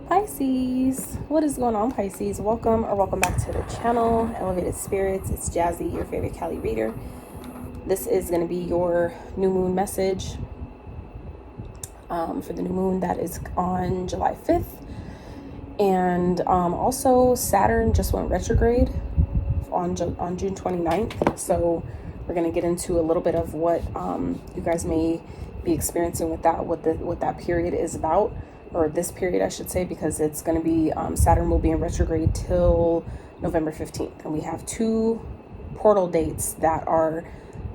Pisces, what is going on, Pisces? Welcome back to the channel, Elevated Spirits. It's Jazi, your favorite Cali reader. This is going to be your new moon message for the new moon that is on July 5th. And also Saturn just went retrograde on June 29th. So we're going to get into a little bit of what you guys may be experiencing with that, what that period is about. Or this period, I should say, because it's going to be, Saturn will be in retrograde till November 15th. And we have two portal dates that are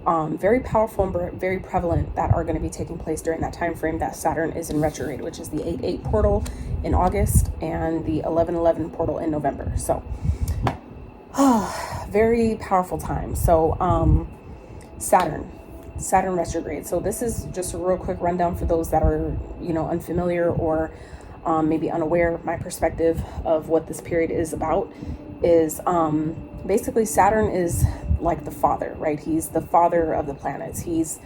very powerful and very prevalent that are going to be taking place during that time frame that Saturn is in retrograde, which is the 8/8 portal in August and the 11/11 portal in November. So, very powerful time. So, Saturn retrograde. So this is just a real quick rundown for those that are, unfamiliar or maybe unaware. My perspective of what this period is about is basically Saturn is like the father, right? He's the father of the planets. He's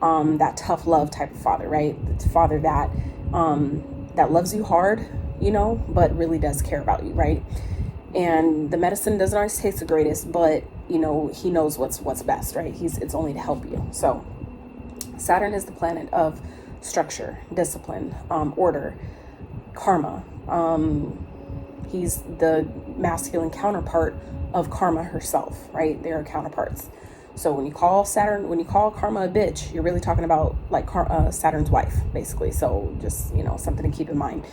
that tough love type of father, right? The father that that loves you hard, but really does care about you, right? And the medicine doesn't always taste the greatest, but he knows what's best, right? It's only to help you. So Saturn is the planet of structure, discipline, order, karma. He's the masculine counterpart of karma herself, right? They are counterparts. So when you call karma a bitch, you're really talking about like Saturn's wife, basically. So just, something to keep in mind.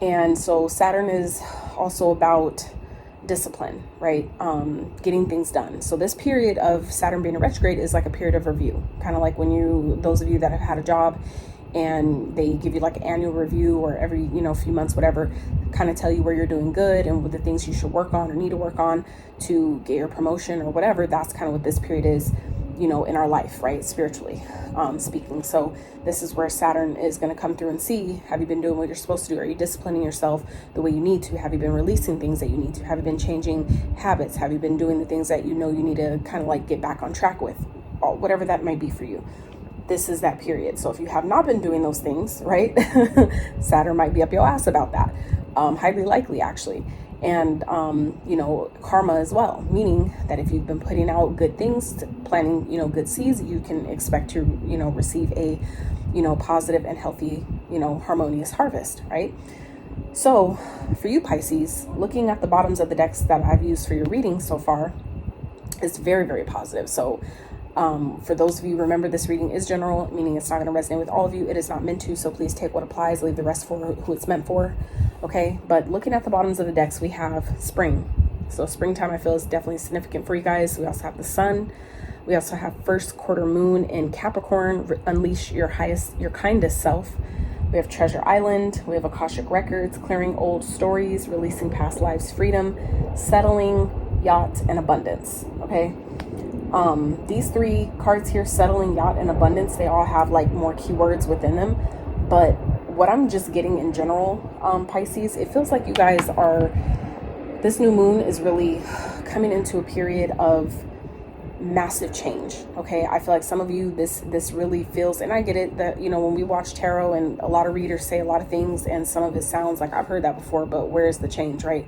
And so Saturn is also about discipline, right? Getting things done. So this period of Saturn being in retrograde is like a period of review, kind of like when those of you that have had a job and they give you like an annual review or every, few months, whatever, kind of tell you where you're doing good and what the things you should work on or need to work on to get your promotion or whatever. That's kind of what this period is, in our life, right? Spiritually speaking. So this is where Saturn is going to come through and see, have you been doing what you're supposed to do? Are you disciplining yourself the way you need to? Have you been releasing things that you need to? Have you been changing habits? Have you been doing the things that you need to kind of like get back on track with? Whatever that might be for you. This is that period. So if you have not been doing those things, right, Saturn might be up your ass about that. Highly likely, actually. And, karma as well, meaning that if you've been putting out good things, planting, good seeds, you can expect to, receive a, positive and healthy, harmonious harvest, right? So for you, Pisces, looking at the bottoms of the decks that I've used for your reading so far, is very, very positive. So for those of you, remember this reading is general, meaning it's not going to resonate with all of you. It is not meant to, so please take what applies, leave the rest for who it's meant for. Okay, but looking at the bottoms of the decks, we have spring. So springtime, I feel, is definitely significant for you guys. We also have the sun. We also have first quarter moon in Capricorn, unleash your kindest self. We have Treasure Island. We have Akashic Records, clearing old stories, releasing past lives, freedom, settling, yacht, and abundance. Okay. These three cards here, settling, yacht, and abundance, they all have like more keywords within them. But what I'm just getting in general, Pisces, it feels like you guys this new moon is really coming into a period of massive change. Okay. I feel like some of you, this really feels, and I get it that, when we watch tarot and a lot of readers say a lot of things and some of it sounds like I've heard that before, but where's the change, right?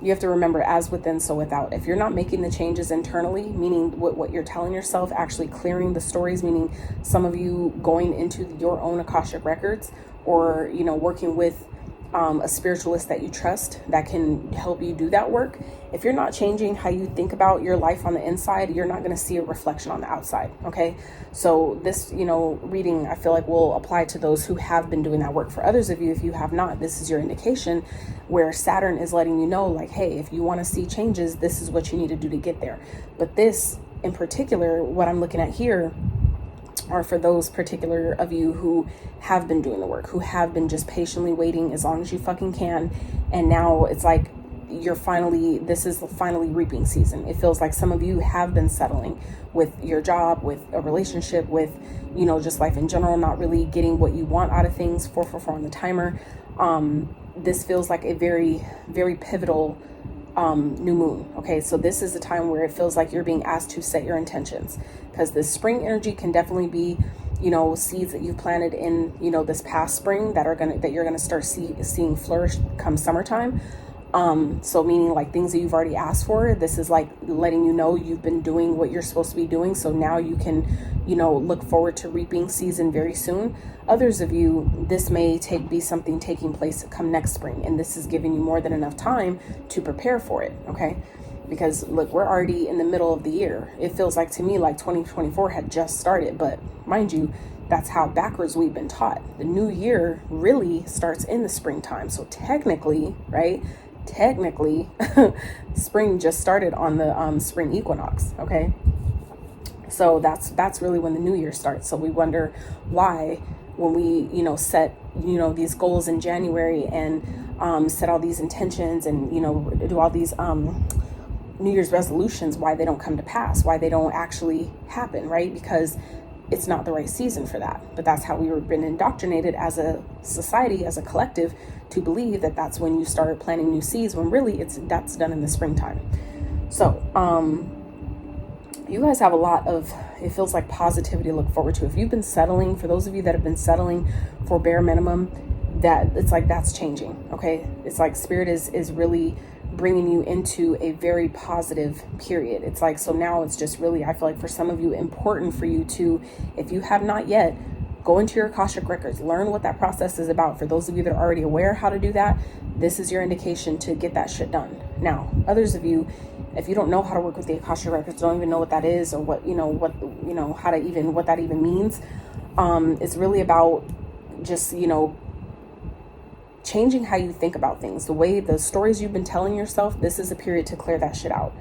You have to remember, as within, so without. If you're not making the changes internally, meaning what you're telling yourself, actually clearing the stories, meaning some of you going into your own Akashic Records or, working with a spiritualist that you trust that can help you do that work. If you're not changing how you think about your life on the inside, you're not going to see a reflection on the outside. Okay. So this, reading, I feel like will apply to those who have been doing that work. For others of you, if you have not, this is your indication where Saturn is letting you know, like, hey, if you want to see changes, this is what you need to do to get there. But this in particular, what I'm looking at here, are for those particular of you who have been doing the work, who have been just patiently waiting as long as you fucking can. And now it's like this is finally reaping season. It feels like some of you have been settling with your job, with a relationship, with, just life in general, not really getting what you want out of things. 444 on the timer. This feels like a very, very pivotal new moon. Okay, so this is the time where it feels like you're being asked to set your intentions, because this spring energy can definitely be seeds that you've planted in, this past spring that you're gonna start seeing flourish come summertime. So meaning like things that you've already asked for, this is like letting you know you've been doing what you're supposed to be doing. So now you can, look forward to reaping season very soon. Others of you, this may be something taking place come next spring, and this is giving you more than enough time to prepare for it. Okay. Because look, we're already in the middle of the year. It feels like to me like 2024 had just started, but mind you, that's how backwards we've been taught. The new year really starts in the springtime. So technically, right? Spring just started on the spring equinox. Okay. So that's really when the new year starts. So we wonder why when we, set, these goals in January and set all these intentions and, do all these New Year's resolutions, why they don't come to pass, why they don't actually happen, right? Because it's not the right season for that. But that's how we were been indoctrinated as a society, as a collective, to believe that that's when you start planting new seeds, when really that's done in the springtime. So you guys have a lot of, it feels like positivity to look forward to. If you've been settling, for those of you that have been settling for bare minimum, that it's like that's changing. Okay, it's like spirit is really bringing you into a very positive period. It's like, so now it's just really, I feel like for some of you, important for you to, if you have not yet, go into your Akashic records, learn what that process is about. For those of you that are already aware how to do that, this is your indication to get that shit done. Now, others of you, if you don't know how to work with the Akashic records, don't even know what that is, or what that even means. It's really about just, changing how you think about things, the stories you've been telling yourself. This is a period to clear that shit out.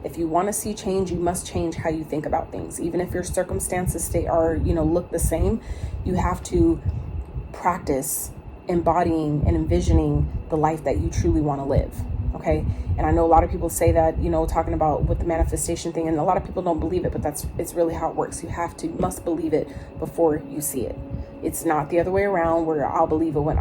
If you want to see change, you must change how you think about things. Even if your circumstances look the same, you have to practice embodying and envisioning the life that you truly want to live. Okay. And I know a lot of people say that, talking about with the manifestation thing, and a lot of people don't believe it, but it's really how it works. You must believe it before you see it. It's not the other way around where I'll believe it when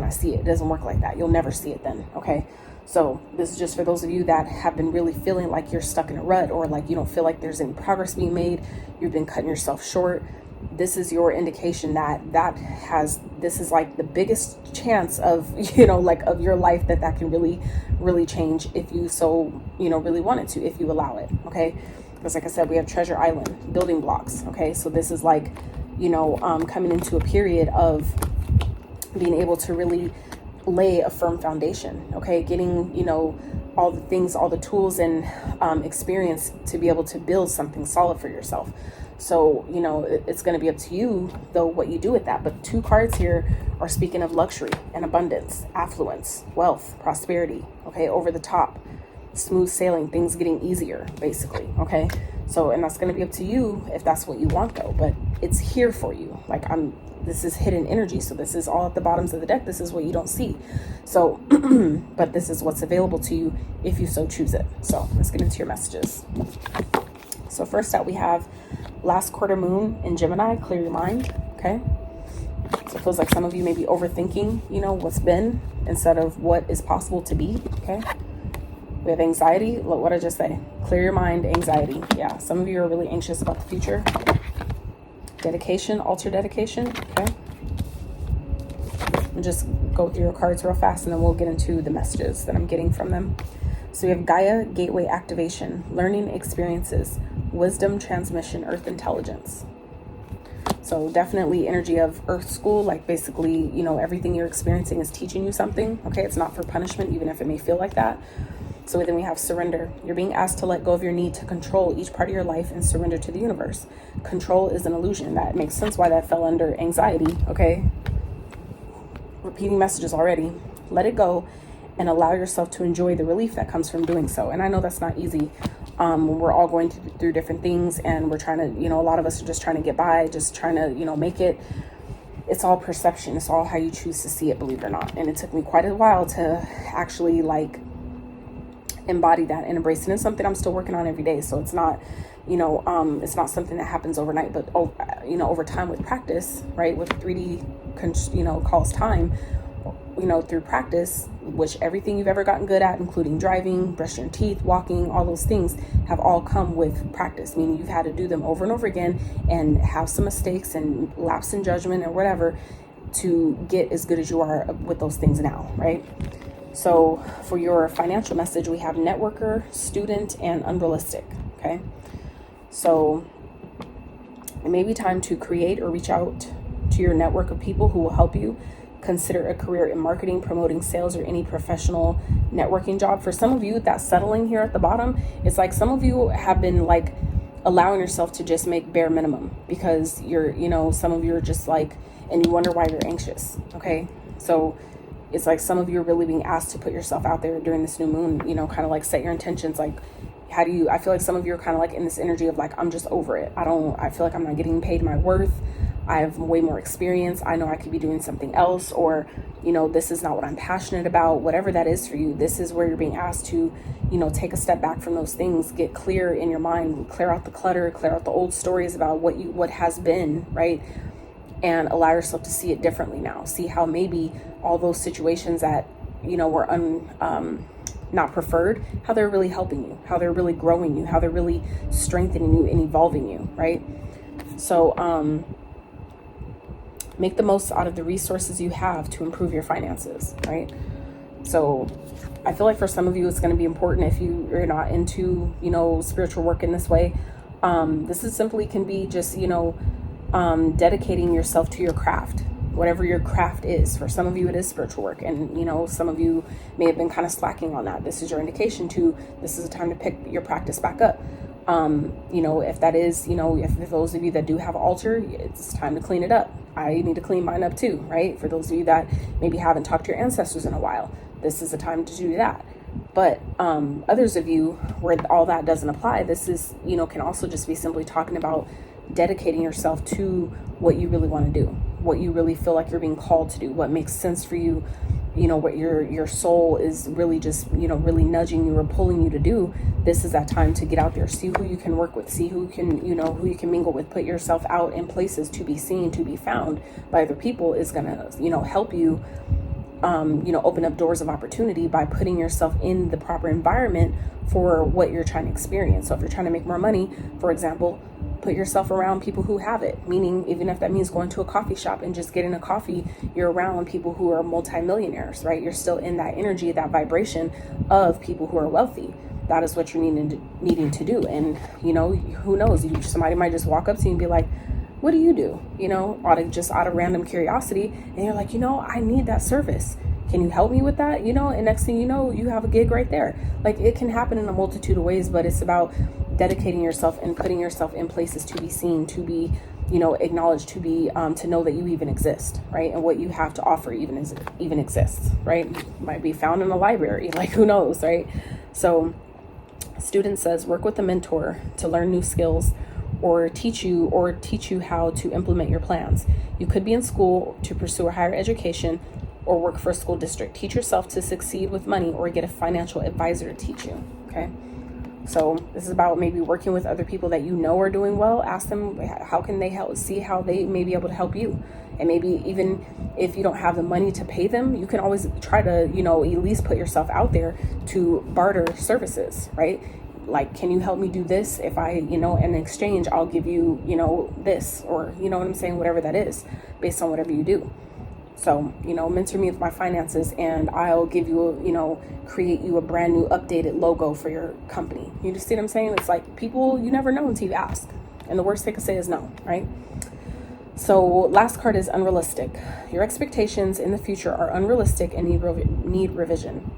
I see it. It doesn't work like that. You'll never see it then. Okay. So this is just for those of you that have been really feeling like you're stuck in a rut, or like you don't feel like there's any progress being made. You've been cutting yourself short. This is your indication that this is like the biggest chance of, of your life that can really, really change if you so, really want it to, if you allow it. Okay. Because like I said, we have Treasure Island, building blocks. Okay. So this is like, coming into a period of being able to really lay a firm foundation. Okay. Getting, all the things, all the tools and experience to be able to build something solid for yourself. So, it's going to be up to you, though, what you do with that. But 2 cards here are speaking of luxury and abundance, affluence, wealth, prosperity. Okay. Over the top, smooth sailing, things getting easier, basically. Okay. So, and that's going to be up to you if that's what you want, though. But it's here for you. Like this is hidden energy. So this is all at the bottoms of the deck. This is what you don't see. So, but this is what's available to you if you so choose it. So let's get into your messages. So first out, we have last quarter moon in Gemini, clear your mind. Okay. So it feels like some of you may be overthinking, what's been instead of what is possible to be. Okay. We have anxiety. Look what I just say. Clear your mind, anxiety. Yeah. Some of you are really anxious about the future. Dedication, altar dedication. Okay. We'll just go through your cards real fast and then we'll get into the messages that I'm getting from them. So we have Gaia, gateway activation, learning experiences, wisdom transmission, earth intelligence. So definitely energy of earth school, like basically, everything you're experiencing is teaching you something. Okay. It's not for punishment, even if it may feel like that. So then we have surrender. You're being asked to let go of your need to control each part of your life and surrender to the universe. Control is an illusion. That makes sense why that fell under anxiety. Okay. Repeating messages already. Let it go and allow yourself to enjoy the relief that comes from doing so. And I know that's not easy. We're all going through different things, and we're trying to, a lot of us are just trying to get by, just trying to, make it. It's all perception. It's all how you choose to see it, believe it or not. And it took me quite a while to actually embody that and embrace it. And it's something I'm still working on every day. So it's not, it's not something that happens overnight, but, over time with practice, right? With 3D, calls time, through practice, which everything you've ever gotten good at, including driving, brushing your teeth, walking, all those things have all come with practice, meaning you've had to do them over and over again and have some mistakes and lapse in judgment or whatever to get as good as you are with those things now, right? So for your financial message, we have networker, student, and unrealistic, okay? So it may be time to create or reach out to your network of people who will help you. Consider a career in marketing, promoting sales, or any professional networking job. For some of you, that's settling here at the bottom. It's like some of you have been like allowing yourself to just make bare minimum because you're, some of you are just like, and you wonder why you're anxious. Okay. So it's like some of you are really being asked to put yourself out there during this new moon, kind of like set your intentions. Like, I feel like some of you are kind of like in this energy of like, I'm just over it. I feel like I'm not getting paid my worth. I have way more experience. I know I could be doing something else, or, this is not what I'm passionate about. Whatever that is for you, this is where you're being asked to, take a step back from those things, get clear in your mind, clear out the clutter, clear out the old stories about what has been, right? And allow yourself to see it differently now. See how maybe all those situations that, were not preferred, how they're really helping you, how they're really growing you, how they're really strengthening you and evolving you, right? So, make the most out of the resources you have to improve your finances, right? So I feel like for some of you, it's going to be important if you're not into, spiritual work in this way. This is simply can be just, dedicating yourself to your craft, whatever your craft is. For some of you, it is spiritual work. And, some of you may have been kind of slacking on that. This is your indication this is a time to pick your practice back up. If that is, if those of you that do have an altar, it's time to clean it up. I need to clean mine up too, right? For those of you that maybe haven't talked to your ancestors in a while, this is the time to do that. But others of you where all that doesn't apply, this is, can also just be simply talking about dedicating yourself to what you really want to do, what you really feel like you're being called to do, what makes sense for you, what your soul is really just, really nudging you or pulling you to do. This is that time to get out there, see who you can work with, see who you can mingle with, put yourself out in places to be seen, to be found by other people is going to, help you, open up doors of opportunity by putting yourself in the proper environment for what you're trying to experience. So if you're trying to make more money, for example, put yourself around people who have it, meaning even if that means going to a coffee shop and just getting a coffee, you're around people who are multimillionaires, right? You're still in that energy, that vibration of people who are wealthy. That is what you're needing to do. And, who knows, somebody might just walk up to you and be like, what do you do? Out of random curiosity. And you're like, I need that service. Can you help me with that? And next thing you know, you have a gig right there. Like, it can happen in a multitude of ways, but it's about dedicating yourself and putting yourself in places to be seen, to be, acknowledged, to be, to know that you even exist, right? And what you have to offer even exists, right? Might be found in a library, like who knows, right? So student says, work with a mentor to learn new skills or teach you how to implement your plans. You could be in school to pursue a higher education or work for a school district. Teach yourself to succeed with money or get a financial advisor to teach you, okay? So this is about maybe working with other people that are doing well. Ask them how can they help, see how they may be able to help you. And maybe even if you don't have the money to pay them, you can always try to, at least put yourself out there to barter services, right? Like, can you help me do this? If I, in exchange, I'll give you, this, or, what I'm saying, whatever that is, based on whatever you do. So, mentor me with my finances and I'll give you, create you a brand new updated logo for your company. You just see what I'm saying? It's like people, you never know until you ask. And the worst they could say is no, right? So last card is unrealistic. Your expectations in the future are unrealistic and need revision.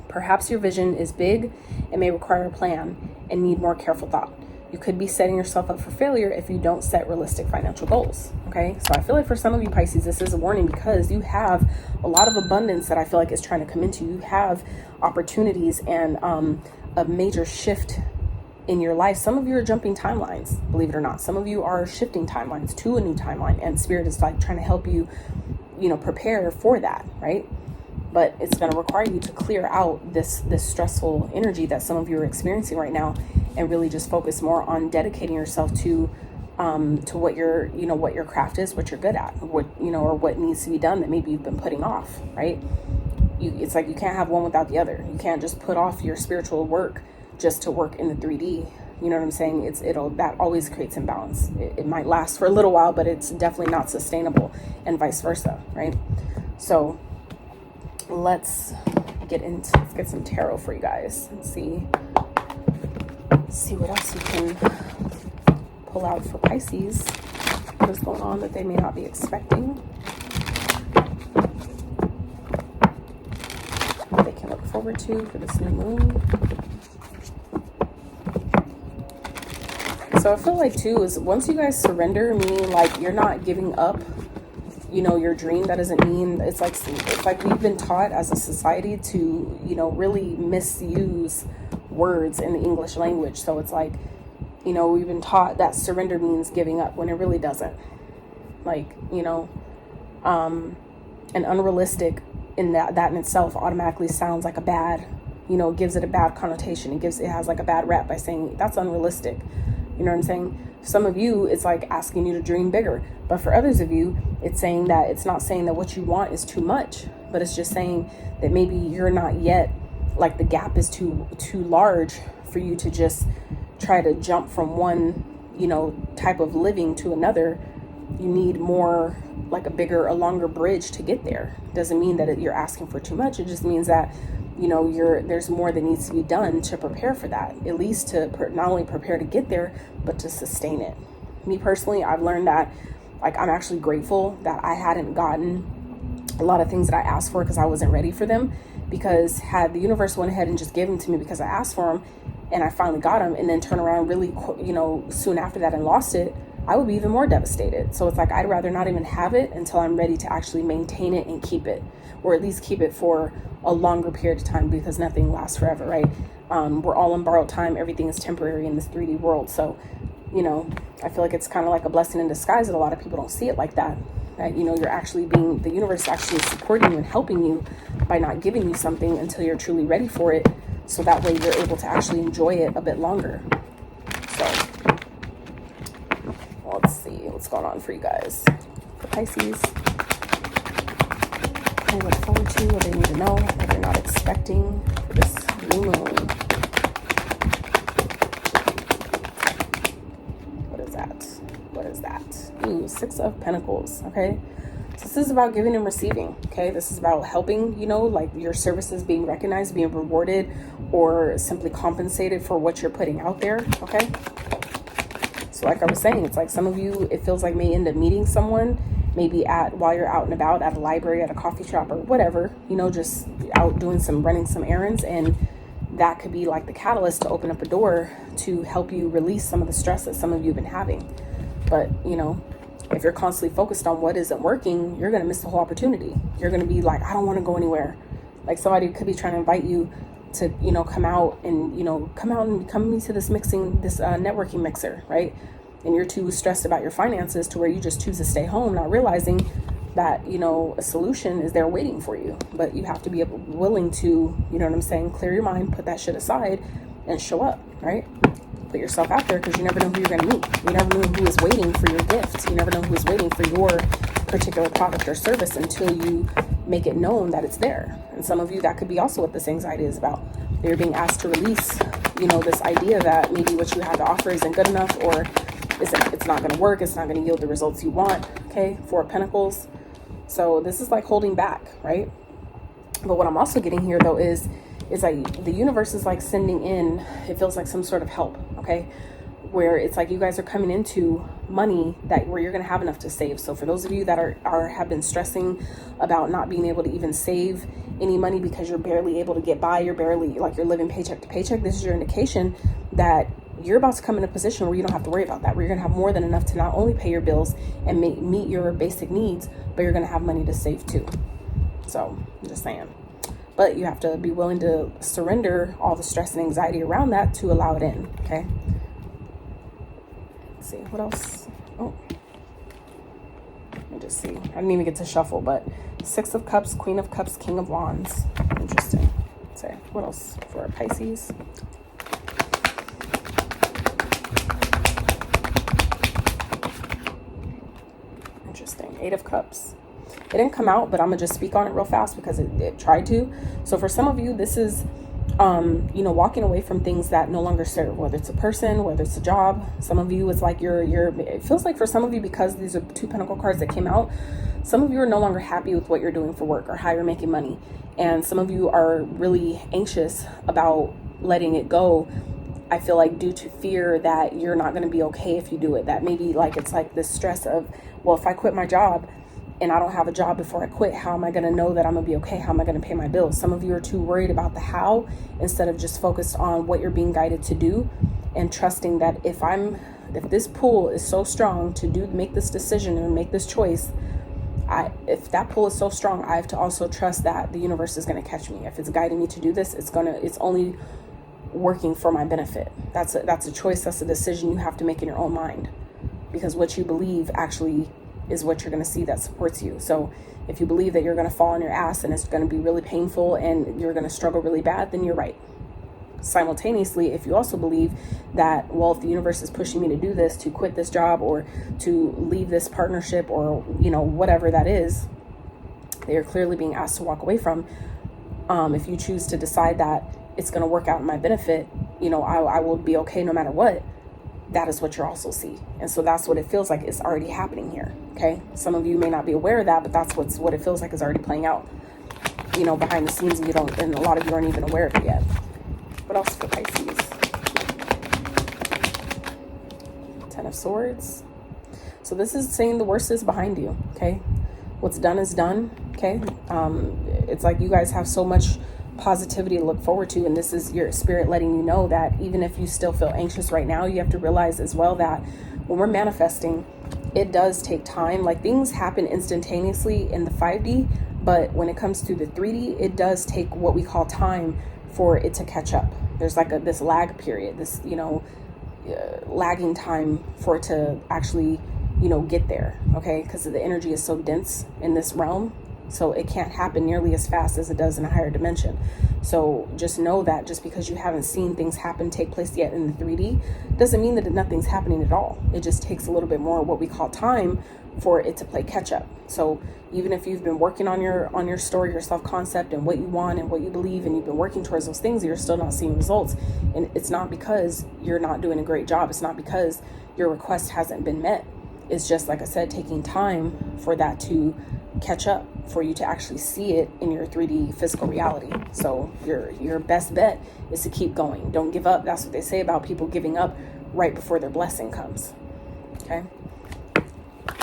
Perhaps your vision is big and may require a plan and need more careful thought. You could be setting yourself up for failure if you don't set realistic financial goals. Okay, so I feel like for some of you Pisces, this is a warning because you have a lot of abundance that I feel like is trying to come into you. You have opportunities and a major shift in your life. Some of you are jumping timelines, believe it or not. Some of you are shifting timelines to a new timeline, and Spirit is like trying to help you, prepare for that, right? But it's going to require you to clear out this stressful energy that some of you are experiencing right now and really just focus more on dedicating yourself to to what your, what your craft is, what you're good at, what, or what needs to be done that maybe you've been putting off, right? It's like you can't have one without the other. You can't just put off your spiritual work just to work in the 3D. You know what I'm saying? That always creates imbalance. It might last for a little while, but it's definitely not sustainable, and vice versa, right? So let's get some tarot for you guys and see what else we can pull out for Pisces. What is going on that they may not be expecting? What they can look forward to for this new moon. So I feel like too is once you guys surrender, meaning like you're not giving up, your dream, that doesn't mean it's like we've been taught as a society to, really misuse words in the English language. So it's like, we've been taught that surrender means giving up when it really doesn't. Like, and unrealistic in that in itself automatically sounds like a bad, gives it a bad connotation. It has like a bad rap by saying that's unrealistic. You know what I'm saying? Some of you, it's like asking you to dream bigger. But for others of you, it's not saying that what you want is too much, but it's just saying that maybe you're not yet, like the gap is too large for you to just try to jump from one, type of living to another. You need more, like a longer bridge to get there. Doesn't mean that you're asking for too much. It just means that, there's more that needs to be done to prepare for that, at least to not only prepare to get there, but to sustain it. Me personally, I've learned that, like, I'm actually grateful that I hadn't gotten a lot of things that I asked for because I wasn't ready for them. Because had the universe went ahead and just given them to me because I asked for them and I finally got them and then turn around really, soon after that and lost it, I would be even more devastated. So it's like, I'd rather not even have it until I'm ready to actually maintain it and keep it, or at least keep it for a longer period of time, because nothing lasts forever, right? We're all in borrowed time. Everything is temporary in this 3D world. So, I feel like it's kind of like a blessing in disguise that a lot of people don't see it like that. That, you're actually the universe actually is supporting you and helping you by not giving you something until you're truly ready for it. So that way you're able to actually enjoy it a bit longer. So let's see what's going on for you guys. For Pisces, what they look forward to, what they need to know, what they're not expecting for this new moon. What is that? Ooh, 6 of Pentacles, okay? So this is about giving and receiving, okay? This is about helping, like your services being recognized, being rewarded, or simply compensated for what you're putting out there, okay? So like I was saying, it's like some of you, it feels like may end up meeting someone, maybe while you're out and about at a library, at a coffee shop, or whatever, just out running some errands, and that could be like the catalyst to open up a door to help you release some of the stress that some of you have been having. But, if you're constantly focused on what isn't working, you're going to miss the whole opportunity. You're going to be like, I don't want to go anywhere. Like somebody could be trying to invite you to, come out and come to this networking mixer, right? And you're too stressed about your finances to where you just choose to stay home, not realizing that, a solution is there waiting for you. But you have to be willing to, clear your mind, put that shit aside and show up, right? Put yourself out there, because you never know who you're going to meet. You never know who is waiting for your gift. You never know who is waiting for your particular product or service until you make it known that it's there. And some of you, that could be also what this anxiety is about. You're being asked to release, this idea that maybe what you have to offer isn't good enough, or it's not going to work. It's not going to yield the results you want. Okay. 4 of Pentacles. So this is like holding back, right? But what I'm also getting here though is like the universe is like sending in, it feels like some sort of help, okay? Where it's like you guys are coming into money where you're going to have enough to save. So for those of you that have been stressing about not being able to even save any money because you're barely able to get by, you're living paycheck to paycheck, this is your indication that you're about to come in a position where you don't have to worry about that, where you're going to have more than enough to not only pay your bills and meet your basic needs, but you're going to have money to save too. So I'm just saying. But you have to be willing to surrender all the stress and anxiety around that to allow it in, okay? Let's see, what else? Oh, let me just see. I didn't even get to shuffle, but 6 of Cups, Queen of Cups, King of Wands. Interesting. Let's see, what else for Pisces? Interesting. 8 of Cups. It didn't come out, but I'm gonna just speak on it real fast because it tried to. So for some of you, this is, you know, walking away from things that no longer serve, whether it's a person, whether it's a job. Some of you, it's like it feels like for some of you, because these are 2 Pentacle cards that came out, some of you are no longer happy with what you're doing for work or how you're making money. And some of you are really anxious about letting it go. I feel like due to fear that you're not going to be okay if you do it. That maybe like it's like this stress of, well, if I quit my job and I don't have a job before I quit, how am I going to know that I'm going to be okay? How am I going to pay my bills? Some of you are too worried about the how instead of just focused on what you're being guided to do, and trusting that if this pull is so strong to make this decision and make this choice, if that pull is so strong, I have to also trust that the universe is going to catch me. If it's guiding me to do this, it's only working for my benefit. That's a choice. That's a decision you have to make in your own mind, because what you believe actually is what you're going to see that supports you. So if you believe that you're going to fall on your ass and it's going to be really painful and you're going to struggle really bad, then you're right. Simultaneously, if you also believe that, well, if the universe is pushing me to do this, to quit this job or to leave this partnership or, you know, whatever that is, they are clearly being asked to walk away from. If you choose to decide that it's going to work out in my benefit, you know, I will be okay no matter what, that is what you also see. And so that's what it feels like is already happening here. Okay. Some of you may not be aware of that, but that's what it feels like is already playing out, you know, behind the scenes, and a lot of you aren't even aware of it yet. What else for Pisces? 10 of Swords. So this is saying the worst is behind you. Okay. What's done is done. Okay. It's like you guys have so much positivity to look forward to, and this is your spirit letting you know that even if you still feel anxious right now, you have to realize as well that when we're manifesting, it does take time. Like things happen instantaneously in the 5D, but when it comes to the 3D, it does take what we call time for it to catch up. There's like this lag period, this, you know, lagging time for it to actually, you know, get there. Okay, because the energy is so dense in this realm. So it can't happen nearly as fast as it does in a higher dimension. So just know that just because you haven't seen things take place yet in the 3D, doesn't mean that nothing's happening at all. It just takes a little bit more what we call time for it to play catch up. So even if you've been working on your story, your self-concept and what you want and what you believe, and you've been working towards those things, you're still not seeing results. And it's not because you're not doing a great job. It's not because your request hasn't been met. It's just, like I said, taking time for that to catch up, for you to actually see it in your 3D physical reality. So your best bet is to keep going. Don't give up. That's what they say about people giving up right before their blessing comes. Okay.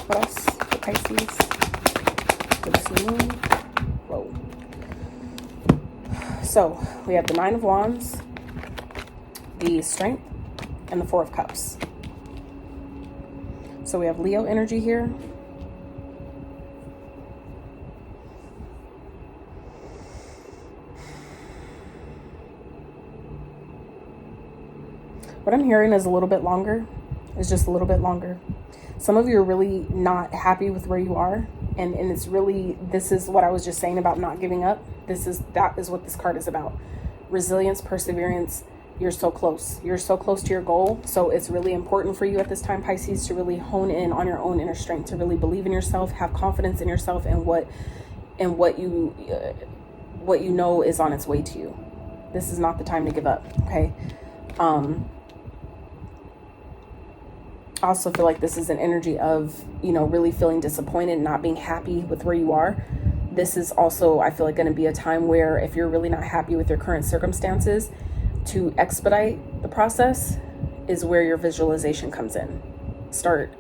What else for Pisces? For this moon. Whoa. So we have the 9 of Wands, the Strength, and the 4 of Cups. So we have Leo energy here. What I'm hearing is a little bit longer. It's just a little bit longer. Some of you are really not happy with where you are. And it's really, this is what I was just saying about not giving up. That is what this card is about. Resilience, perseverance. You're so close. You're so close to your goal. So it's really important for you at this time, Pisces, to really hone in on your own inner strength, to really believe in yourself, have confidence in yourself, and what you know is on its way to you. This is not the time to give up. Okay. I also feel like this is an energy of, you know, really feeling disappointed, not being happy with where you are. This is also, I feel like, going to be a time where if you're really not happy with your current circumstances, to expedite the process is where your visualization comes in. Start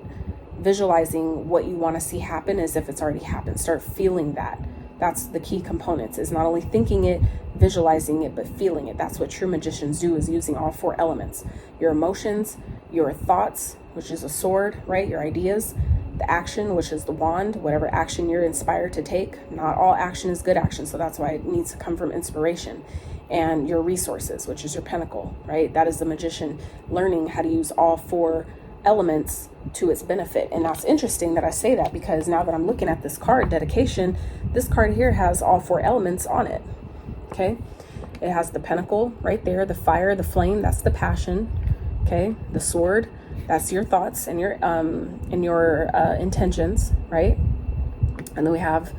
visualizing what you want to see happen as if it's already happened. Start feeling that. That's the key components, is not only thinking it, visualizing it, but feeling it. That's what true magicians do, is using all 4 elements. Your emotions, your thoughts, which is a sword, right? Your ideas, the action, which is the wand, whatever action you're inspired to take. Not all action is good action. So that's why it needs to come from inspiration. And your resources, which is your pentacle, right? That is the magician learning how to use all 4 elements to its benefit. And that's interesting that I say that, because now that I'm looking at this card, dedication, this card here has all 4 elements on it. Okay. It has the pentacle right there, the fire, the flame, that's the passion. Okay. The sword, That's your thoughts and your intentions, right? And then we have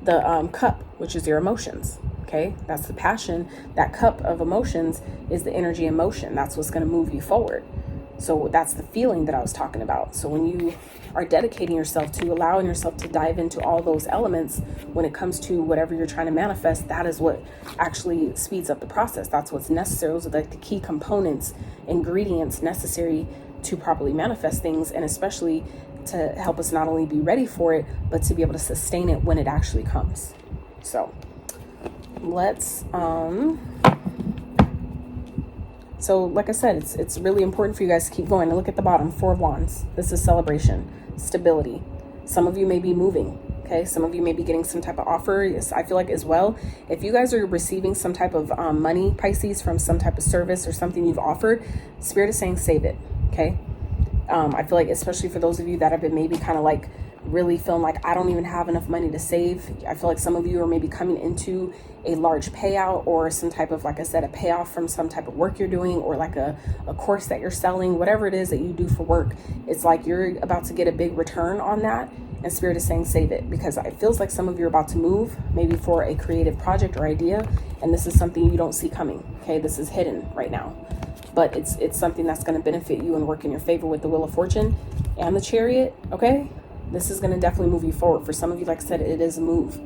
the cup, which is your emotions. Okay, that's the passion. That cup of emotions is the energy and motion. That's what's going to move you forward. So that's the feeling that I was talking about. So when you are dedicating yourself to allowing yourself to dive into all those elements when it comes to whatever you're trying to manifest, that is what actually speeds up the process. That's what's necessary. Those are like the key components, ingredients necessary to properly manifest things, and especially to help us not only be ready for it, but to be able to sustain it when it actually comes. So let's so like I said, it's really important for you guys to keep going. And look at the bottom, 4 of Wands. This is celebration, stability. Some of you may be moving. Okay, some of you may be getting some type of offer. Yes, I feel like as well, if you guys are receiving some type of money, Pisces, from some type of service or something you've offered, Spirit is saying save it. Okay, I feel like especially for those of you that have been maybe kind of like really feeling like I don't even have enough money to save. I feel like some of you are maybe coming into a large payout or some type of, like I said, a payoff from some type of work you're doing, or like a course that you're selling, whatever it is that you do for work. It's like you're about to get a big return on that, and Spirit is saying save it, because it feels like some of you are about to move maybe for a creative project or idea, and this is something you don't see coming. Okay, this is hidden right now, but it's something that's going to benefit you and work in your favor with the Wheel of Fortune and the Chariot. Okay, this is going to definitely move you forward. For some of you, like I said, it is a move.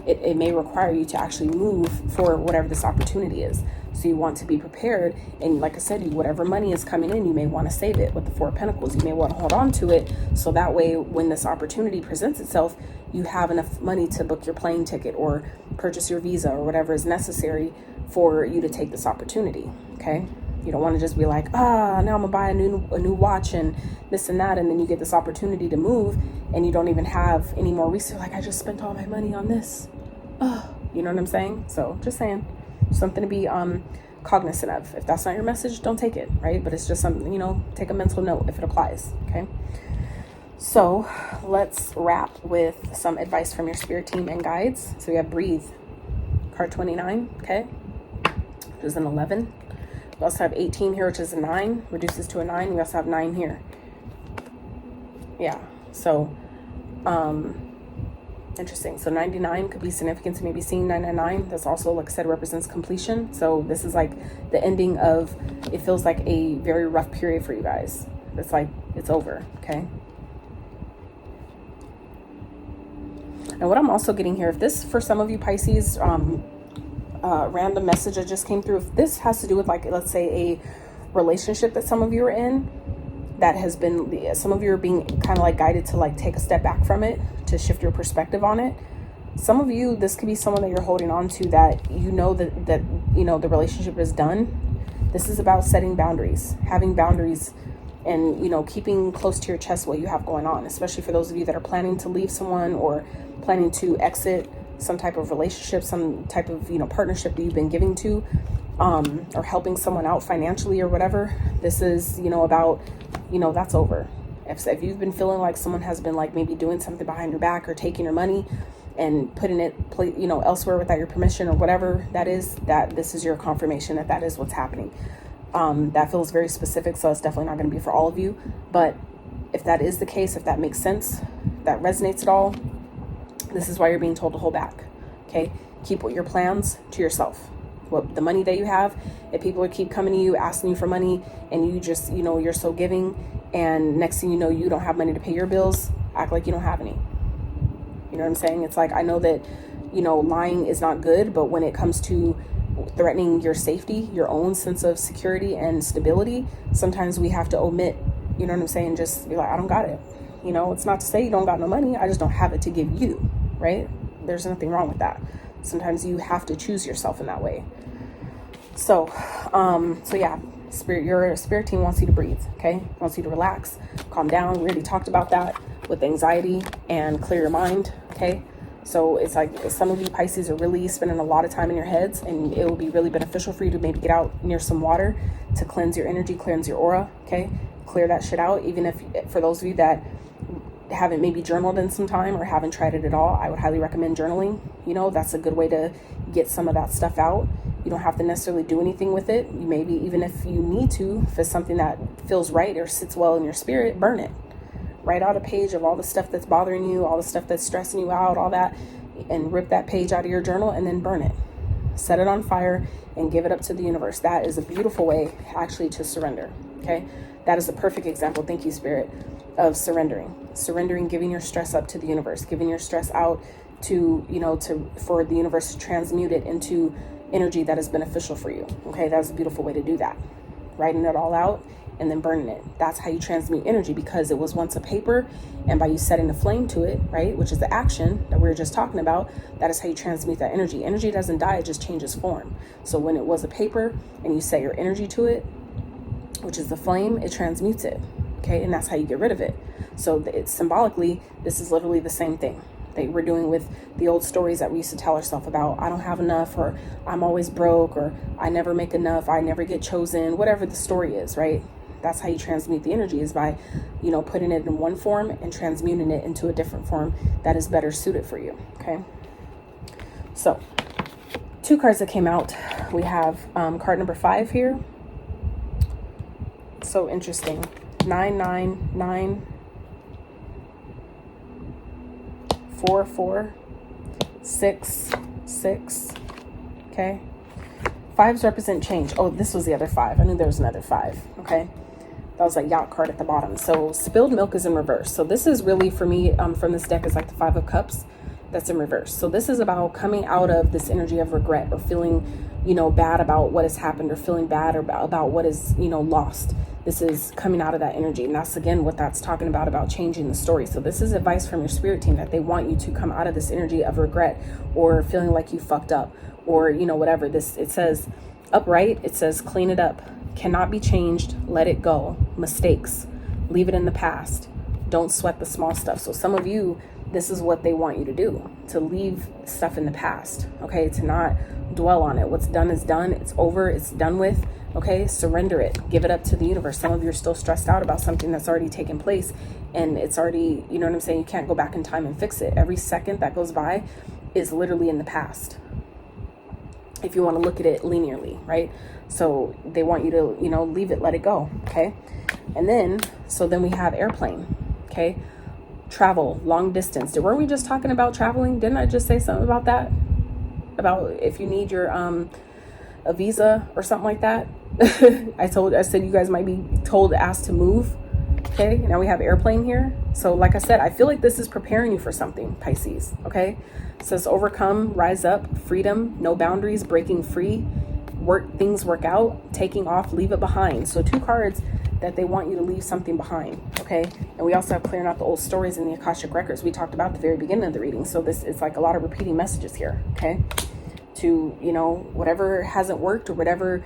It may require you to actually move for whatever this opportunity is. So you want to be prepared. And like I said, whatever money is coming in, you may want to save it with the 4 of Pentacles. You may want to hold on to it. So that way, when this opportunity presents itself, you have enough money to book your plane ticket or purchase your visa or whatever is necessary for you to take this opportunity. Okay. You don't want to just be like, now I'm gonna buy a new watch and this and that, and then you get this opportunity to move and you don't even have any more research. Like, I just spent all my money on this. You know what I'm saying? So just saying, something to be cognizant of. If that's not your message, don't take it, right? But it's just something, take a mental note if it applies. Okay. So let's wrap with some advice from your spirit team and guides. So we have breathe, card 29. Okay, which is an 11. We also have 18 here, which is a 9, reduces to a 9. We also have 9 here. Yeah, so interesting. So 99 could be significant to maybe seeing 999. That's also, like I said, represents completion. So this is like the ending of, it feels like a very rough period for you guys. It's like it's over. Okay. And what I'm also getting here, if this, for some of you Pisces, random message that just came through, if this has to do with, like, let's say a relationship that some of you are in that has been, some of you are being kind of like guided to like take a step back from it, to shift your perspective on it. Some of you, this could be someone that you're holding on to that the relationship is done. This is about setting boundaries, having boundaries, and keeping close to your chest what you have going on, especially for those of you that are planning to leave someone or planning to exit some type of relationship, some type of partnership that you've been giving to, or helping someone out financially or whatever. This is about that's over. If you've been feeling like someone has been like maybe doing something behind your back or taking your money and putting it elsewhere without your permission or whatever that is, that this is your confirmation that is what's happening. That feels very specific, so it's definitely not going to be for all of you, but if that is the case, if that makes sense, that resonates at all, this is why you're being told to hold back. Okay, keep what your plans to yourself. What the money that you have, if people keep coming to you asking you for money and you just you're so giving, and next thing you know you don't have money to pay your bills, act like you don't have any. You know what I'm saying? It's like, I know that lying is not good, but when it comes to threatening your safety, your own sense of security and stability, sometimes we have to omit, you know what I'm saying, just be like, I don't got it. It's not to say you don't got no money, I just don't have it to give you, right? There's nothing wrong with that. Sometimes you have to choose yourself in that way. So yeah, your spirit team wants you to breathe, okay? Wants you to relax, calm down. We already talked about that with anxiety and clear your mind, okay? So it's like some of you Pisces are really spending a lot of time in your heads, and it will be really beneficial for you to maybe get out near some water to cleanse your energy, cleanse your aura, okay? Clear that shit out. Even if, for those of you that haven't maybe journaled in some time or haven't tried it at all, I would highly recommend journaling. That's a good way to get some of that stuff out You don't have to necessarily do anything with it. You maybe, even if you need to, if it's something that feels right or sits well in your spirit, burn it. Write out a page of all the stuff that's bothering you, all the stuff that's stressing you out, all that, and rip that page out of your journal and then burn it. Set it on fire and give it up to the universe. That is a beautiful way actually to surrender. Okay. That is the perfect example. Thank you, Spirit, of surrendering, giving your stress up to the universe, giving your stress out to, for the universe to transmute it into energy that is beneficial for you. Okay. That's a beautiful way to do that. Writing it all out and then burning it. That's how you transmute energy, because it was once a paper, and by you setting the flame to it, right, which is the action that we were just talking about, that is how you transmute that energy. Energy doesn't die, it just changes form. So when it was a paper and you set your energy to it, which is the flame, it transmutes it. Okay, and that's how you get rid of it. So it's symbolically, this is literally the same thing that we're doing with the old stories that we used to tell ourselves about, I don't have enough, or I'm always broke, or I never make enough, I never get chosen, whatever the story is, right? That's how you transmute the energy, is by, putting it in one form and transmuting it into a different form that is better suited for you. Okay. So 2 cards that came out, we have card number 5 here. So interesting. 999, 44, 66. Okay. 5s represent change. Oh, this was the other 5. I knew there was another 5. Okay. That was a yacht card at the bottom. So spilled milk is in reverse. So this is really, for me, from this deck, is like the 5 of Cups that's in reverse. So this is about coming out of this energy of regret, or feeling, bad about what has happened, or feeling bad about what is, lost. This is coming out of that energy. And that's, again, what that's talking about changing the story. So this is advice from your spirit team, that they want you to come out of this energy of regret, or feeling like you fucked up, or, whatever. This, it says upright. It says clean it up. Cannot be changed. Let it go. Mistakes, leave it in the past. Don't sweat the small stuff. So some of you, this is what they want you to do, to leave stuff in the past. Okay. To not dwell on it. What's done is done. It's over. It's done with. Okay. Surrender it. Give it up to the universe. Some of you are still stressed out about something that's already taken place, and it's already, you know what I'm saying? You can't go back in time and fix it. Every second that goes by is literally in the past, if you want to look at it linearly, right? So they want you to, leave it, let it go. Okay. And then, then we have airplane. Okay. Travel, long distance. Weren't we just talking about traveling? Didn't I just say something about that? About if you need your, a visa or something like that. I said you guys might be asked to move. Okay. Now we have airplane here. So like I said, I feel like this is preparing you for something, Pisces. Okay. It says overcome, rise up, freedom, no boundaries, breaking free, things work out, taking off, leave it behind. So 2 cards that they want you to leave something behind. Okay. And we also have clearing out the old stories in the Akashic records we talked about at the very beginning of the reading. So this is like a lot of repeating messages here. Okay. To, whatever hasn't worked, or whatever,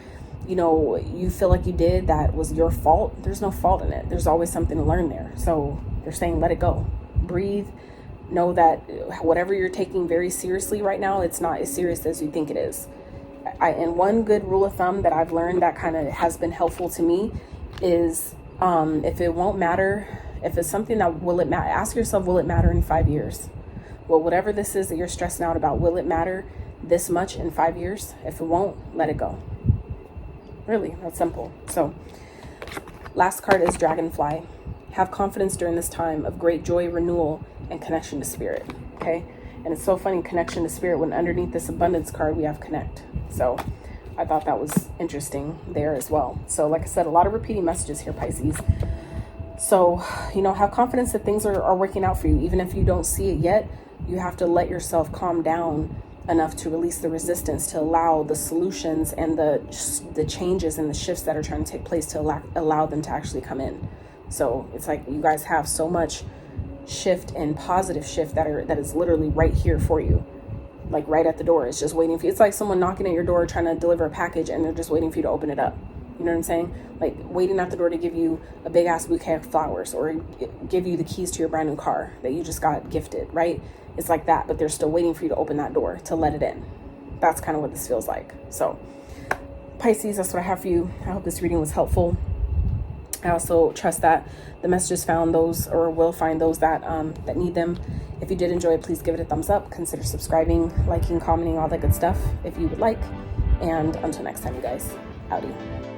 you feel like you did that was your fault. There's no fault in it. There's always something to learn there. So they're saying, let it go, breathe. Know that whatever you're taking very seriously right now, it's not as serious as you think it is. And one good rule of thumb that I've learned that kind of has been helpful to me is, if it won't matter, if it's something that will it matter, ask yourself, will it matter in 5 years? Well, whatever this is that you're stressing out about, will it matter this much in 5 years? If it won't, let it go. Really, that's simple. So last card is dragonfly. Have confidence during this time of great joy, renewal, and connection to spirit. Okay. And it's so funny, connection to spirit, when underneath this abundance card we have connect. So I thought that was interesting there as well. So like I said, a lot of repeating messages here, Pisces. So, have confidence that things are working out for you. Even if you don't see it yet, you have to let yourself calm down enough to release the resistance, to allow the solutions and the changes and the shifts that are trying to take place, to allow them to actually come in. So it's like you guys have so much shift and positive shift that is literally right here for you, like right at the door. It's just waiting for you. It's like someone knocking at your door trying to deliver a package, and they're just waiting for you to open it up. You know what I'm saying? Like waiting at the door to give you a big ass bouquet of flowers, or give you the keys to your brand new car that you just got gifted, right? It's like that, but they're still waiting for you to open that door to let it in. That's kind of what this feels like. So Pisces, that's what I have for you. I hope this reading was helpful. I also trust that the messages found those, or will find those that need them. If you did enjoy it, please give it a thumbs up. Consider subscribing, liking, commenting, all that good stuff if you would like. And until next time, you guys, howdy.